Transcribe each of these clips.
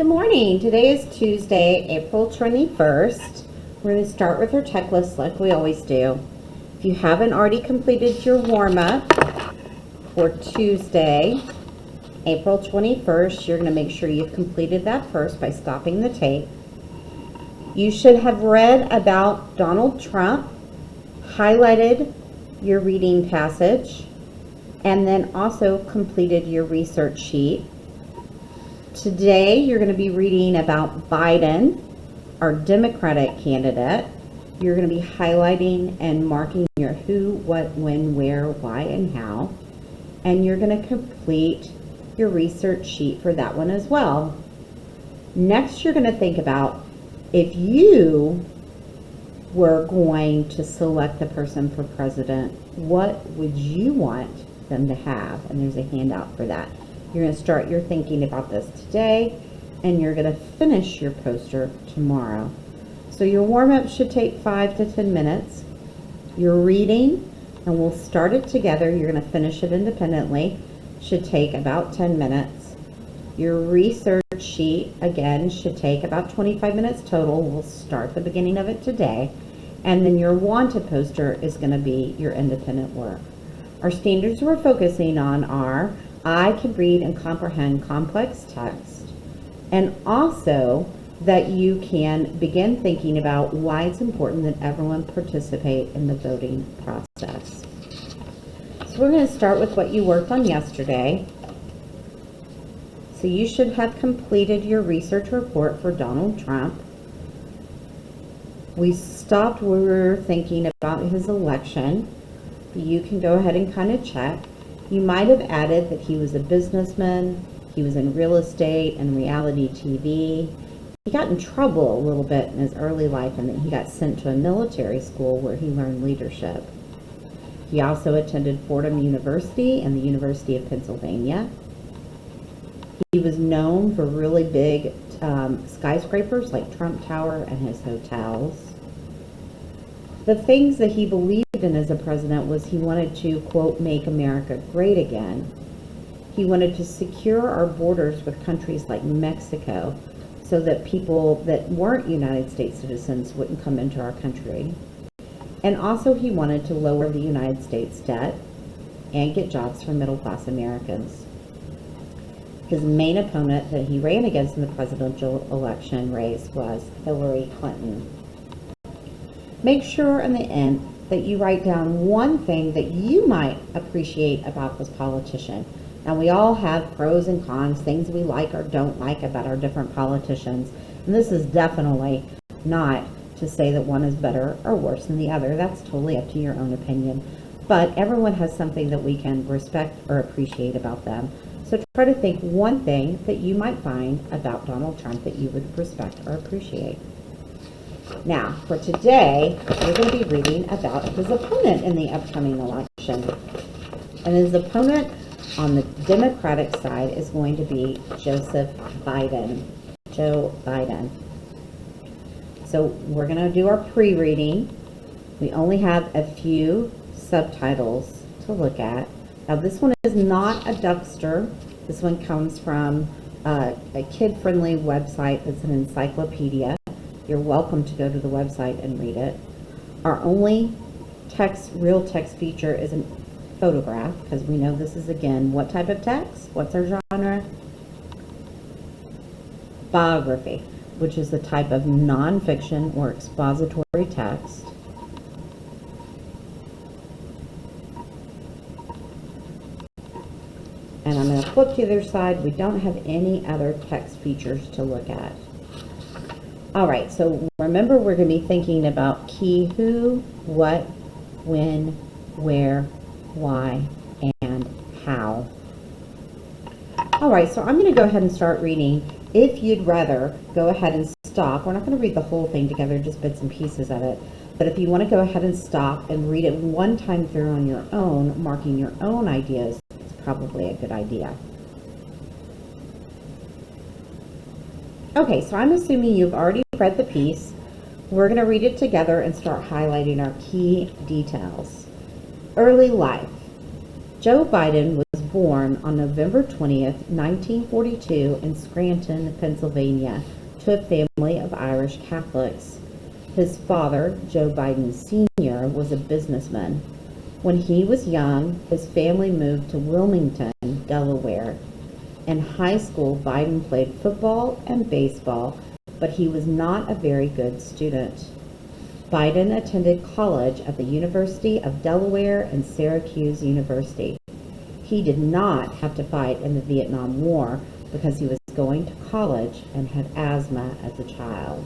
Good morning. Today is Tuesday, April 21st. We're going to start with our checklist like we always do. If you haven't already completed your warm-up for Tuesday, April 21st, you're going to make sure you've completed that first by stopping the tape. You should have read about Donald Trump, highlighted your reading passage, and then also completed your research sheet. Today, you're going to be reading about Biden, our Democratic candidate. You're going to be highlighting and marking your who, what, when, where, why, and how. And you're going to complete your research sheet for that one as well. Next, you're going to think about if you were going to select the person for president, what would you want them to have? And there's a handout for that. You're going to start your thinking about this today, and you're going to finish your poster tomorrow. So your warm-up should take 5 to 10 minutes. Your reading, and we'll start it together. You're going to finish it independently. Should take about 10 minutes. Your research sheet, again, should take about 25 minutes total. We'll start the beginning of it today. And then your wanted poster is going to be your independent work. Our standards we're focusing on are I can read and comprehend complex text, and also that you can begin thinking about why it's important that everyone participate in the voting process. So we're going to start with what you worked on yesterday. So you should have completed your research report for Donald Trump. We stopped where we were thinking about his election. You can go ahead and kind of check. You might have added that he was a businessman, he was in real estate and reality TV. He got in trouble a little bit in his early life, and then he got sent to a military school where he learned leadership. He also attended Fordham University and the University of Pennsylvania. He was known for really big skyscrapers like Trump Tower and his hotels. The things that he believed in as a president was he wanted to, quote, make America great again. He wanted to secure our borders with countries like Mexico so that people that weren't United States citizens wouldn't come into our country. And also he wanted to lower the United States debt and get jobs for middle-class Americans. His main opponent that he ran against in the presidential election race was Hillary Clinton. Make sure in the end that you write down one thing that you might appreciate about this politician. Now, we all have pros and cons, things we like or don't like about our different politicians. And this is definitely not to say that one is better or worse than the other. That's totally up to your own opinion. But everyone has something that we can respect or appreciate about them. So try to think one thing that you might find about Donald Trump that you would respect or appreciate. Now, for today, we're going to be reading about his opponent in the upcoming election. And his opponent on the Democratic side is going to be Joseph Biden. Joe Biden. So we're going to do our pre-reading. We only have a few subtitles to look at. Now, this one is not a Duckster. This one comes from a kid-friendly website that's an encyclopedia. You're welcome to go to the website and read it. Our only real text feature is a photograph, because we know this is, again, what type of text? What's our genre? Biography, which is the type of nonfiction or expository text. And I'm going to flip to the other side. We don't have any other text features to look at. All right, so remember, we're going to be thinking about key who, what, when, where, why, and how. All right, so I'm going to go ahead and start reading. If you'd rather, go ahead and stop. We're not going to read the whole thing together, just bits and pieces of it. But if you want to go ahead and stop and read it one time through on your own, marking your own ideas, it's probably a good idea. Okay, so I'm assuming you've already read the piece. We're going to read it together and start highlighting our key details. Early life. Joe Biden was born on November 20th, 1942 in Scranton, Pennsylvania, to a family of Irish Catholics. His father, Joe Biden Sr., was a businessman. When he was young, his family moved to Wilmington, Delaware. In high school, Biden played football and baseball, but he was not a very good student. Biden attended college at the University of Delaware and Syracuse University. He did not have to fight in the Vietnam War because he was going to college and had asthma as a child.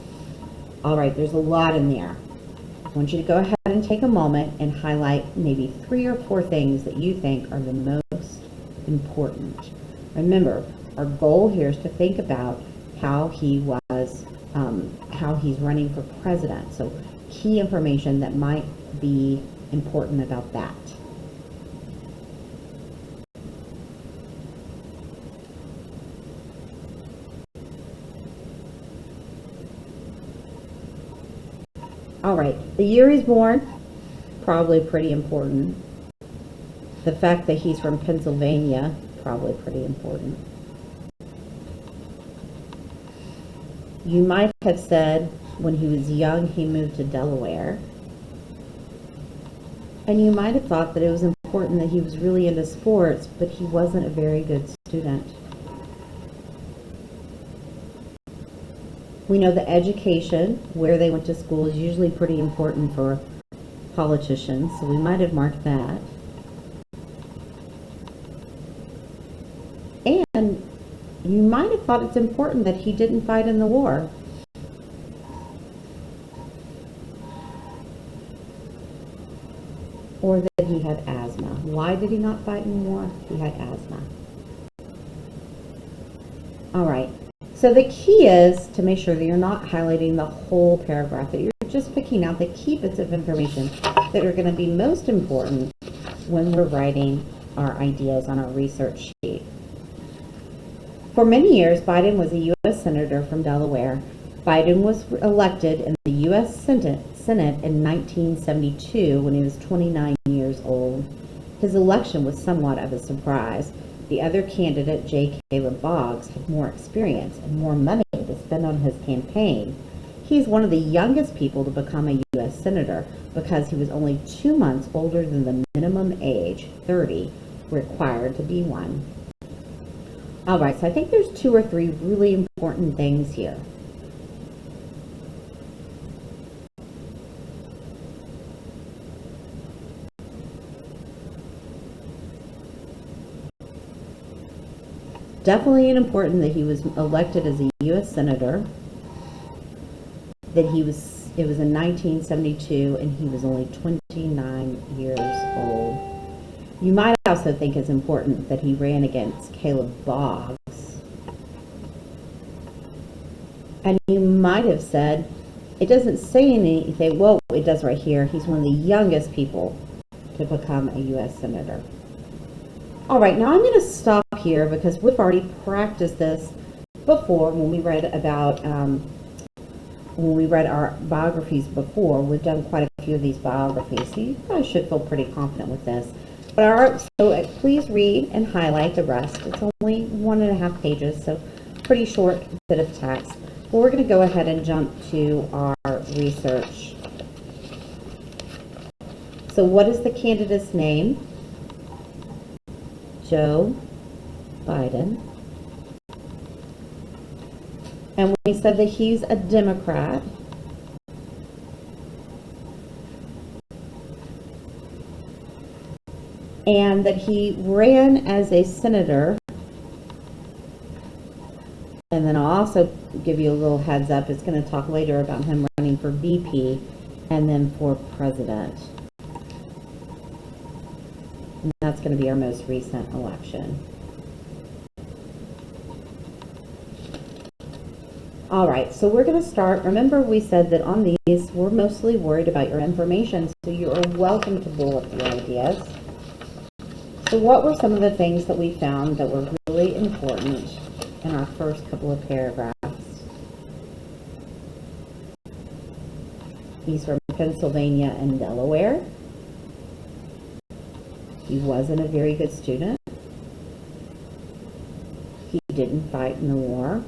All right, there's a lot in there. I want you to go ahead and take a moment and highlight maybe 3 or 4 things that you think are the most important. Remember, our goal here is to think about how he was, how he's running for president. So key information that might be important about that. All right, the year he's born, probably pretty important. The fact that he's from Pennsylvania, probably pretty important. You might have said when he was young he moved to Delaware. And you might have thought that it was important that he was really into sports, but he wasn't a very good student. We know that education, where they went to school, is usually pretty important for politicians, so we might have marked that. And you might have thought it's important that he didn't fight in the war. Or that he had asthma. Why did he not fight in the war? He had asthma. All right. So the key is to make sure that you're not highlighting the whole paragraph, that you're just picking out the key bits of information that are going to be most important when we're writing our ideas on our research sheet. For many years, Biden was a U.S. Senator from Delaware. Biden was elected in the U.S. Senate in 1972 when he was 29 years old. His election was somewhat of a surprise. The other candidate, J. Caleb Boggs, had more experience and more money to spend on his campaign. He's one of the youngest people to become a U.S. Senator because he was only 2 months older than the minimum age, 30, required to be one. All right, so I think there's 2 or 3 really important things here. Definitely important that he was elected as a U.S. Senator, that it was in 1972 and he was only 29 years old. You might also think it's important that he ran against Caleb Boggs. And you might have said, it doesn't say anything, well, it does right here, he's one of the youngest people to become a U.S. Senator. All right, now I'm going to stop here because we've already practiced this before when we read about, when we read our biographies before. We've done quite a few of these biographies, so you guys should feel pretty confident with this. But so please read and highlight the rest. It's only 1.5 pages, so pretty short bit of text. But we're going to go ahead and jump to our research. So what is the candidate's name? Joe Biden. And we said that he's a Democrat. And that he ran as a senator. And then I'll also give you a little heads up. It's going to talk later about him running for VP and then for president. And that's going to be our most recent election. All right, so we're going to start. Remember, we said that on these, we're mostly worried about your information, so you are welcome to bullet your ideas. So what were some of the things that we found that were really important in our first couple of paragraphs? He's from Pennsylvania and Delaware. He wasn't a very good student. didn't fight in the war.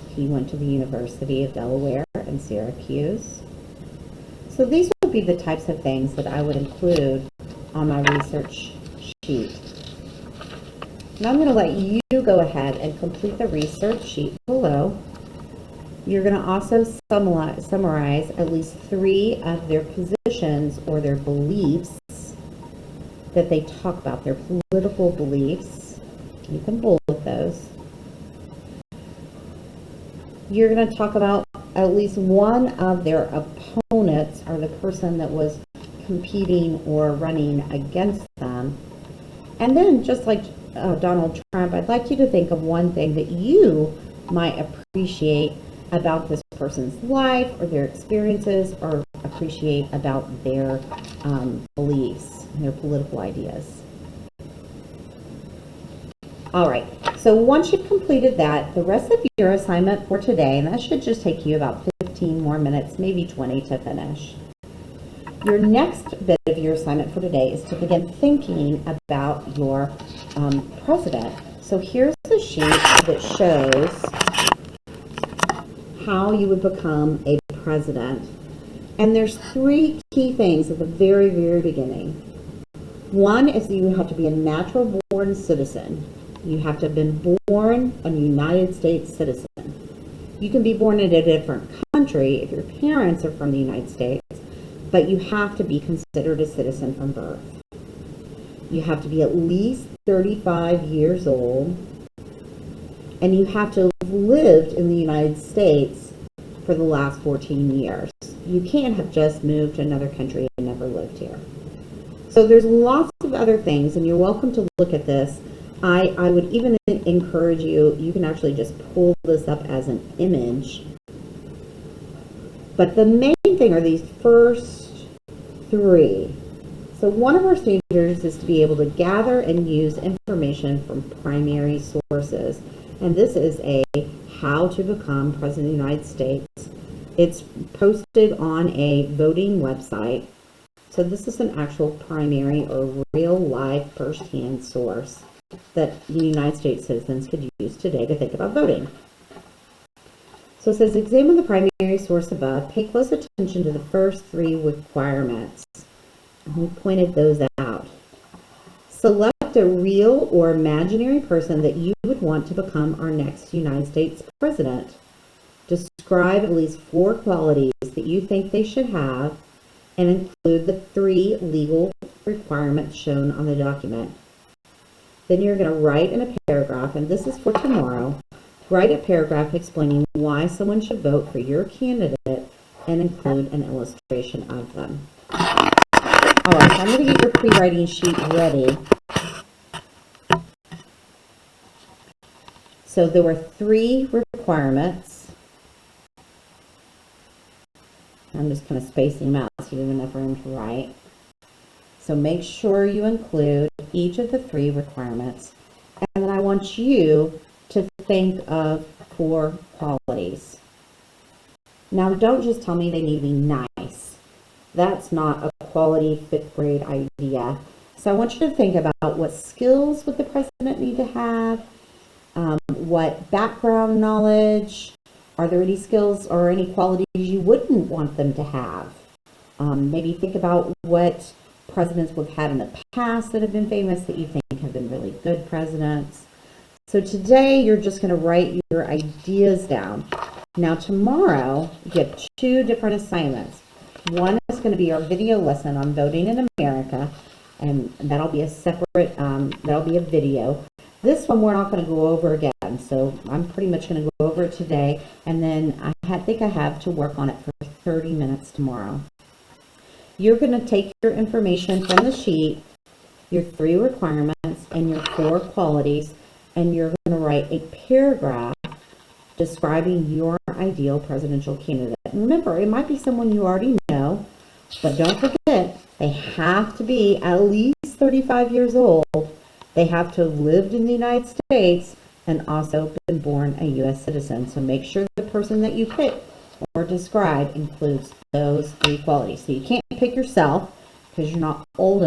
He went to the University of Delaware and Syracuse. So these would be the types of things that I would include on my research sheet. Now I'm going to let you go ahead and complete the research sheet below. You're going to also summarize at least 3 of their positions or their beliefs that they talk about, their political beliefs. You can bullet those. You're going to talk about at least one of their opponents, or the person that was competing or running against them. And then, just like Donald Trump, I'd like you to think of one thing that you might appreciate about this person's life or their experiences, or appreciate about their beliefs, their political ideas. All right, so once you've completed that, the rest of your assignment for today, and that should just take you about 15 more minutes, maybe 20 to finish. Your next bit of your assignment for today is to begin thinking about your president. So here's the sheet that shows how you would become a president. And there's 3 key things at the very, very beginning. One is that you have to be a natural born citizen. You have to have been born a United States citizen. You can be born in a different country if your parents are from the United States, but you have to be considered a citizen from birth. You have to be at least 35 years old, and you have to have lived in the United States for the last 14 years. You can't have just moved to another country and never lived here. So there's lots of other things, and you're welcome to look at this. I would even encourage you, you can actually just pull this up as an image. But the main thing are these first 3. So one of our standards is to be able to gather and use information from primary sources. And this is a how to become president of the United States. It's posted on a voting website. So this is an actual primary or real life first-hand source that the United States citizens could use today to think about voting. So it says, examine the primary source above. Pay close attention to the first 3 requirements. And we pointed those out. Select a real or imaginary person that you would want to become our next United States president. Describe at least 4 qualities that you think they should have, and include the 3 legal requirements shown on the document. Then you're going to write in a paragraph, and this is for tomorrow, write a paragraph explaining why someone should vote for your candidate, and include an illustration of them. All right, so I'm going to get your pre-writing sheet ready. So there were 3 requirements. I'm just kind of spacing them out so you have enough room to write. So make sure you include each of the 3 requirements. And then I want you to think of 4 qualities. Now, don't just tell me they need to be nice. That's not a quality 5th grade idea. So I want you to think about what skills would the president need to have, what background knowledge, are there any skills or any qualities you wouldn't want them to have? Maybe think about what presidents we've had in the past that have been famous that you think have been really good presidents. So today you're just going to write your ideas down. Now tomorrow you have 2 different assignments. One is going to be our video lesson on voting in America, and that'll be a separate, that'll be a video. This one we're not going to go over again, so I'm pretty much going to go over it today, and then I think I have to work on it for 30 minutes tomorrow. You're going to take your information from the sheet, your 3 requirements, and your 4 qualities, and you're going to write a paragraph describing your ideal presidential candidate. And remember, it might be someone you already know, but don't forget, they have to be at least 35 years old. They have to have lived in the United States and also been born a U.S. citizen. So make sure the person that you pick or describe includes those 3 qualities. So you can't pick yourself because you're not old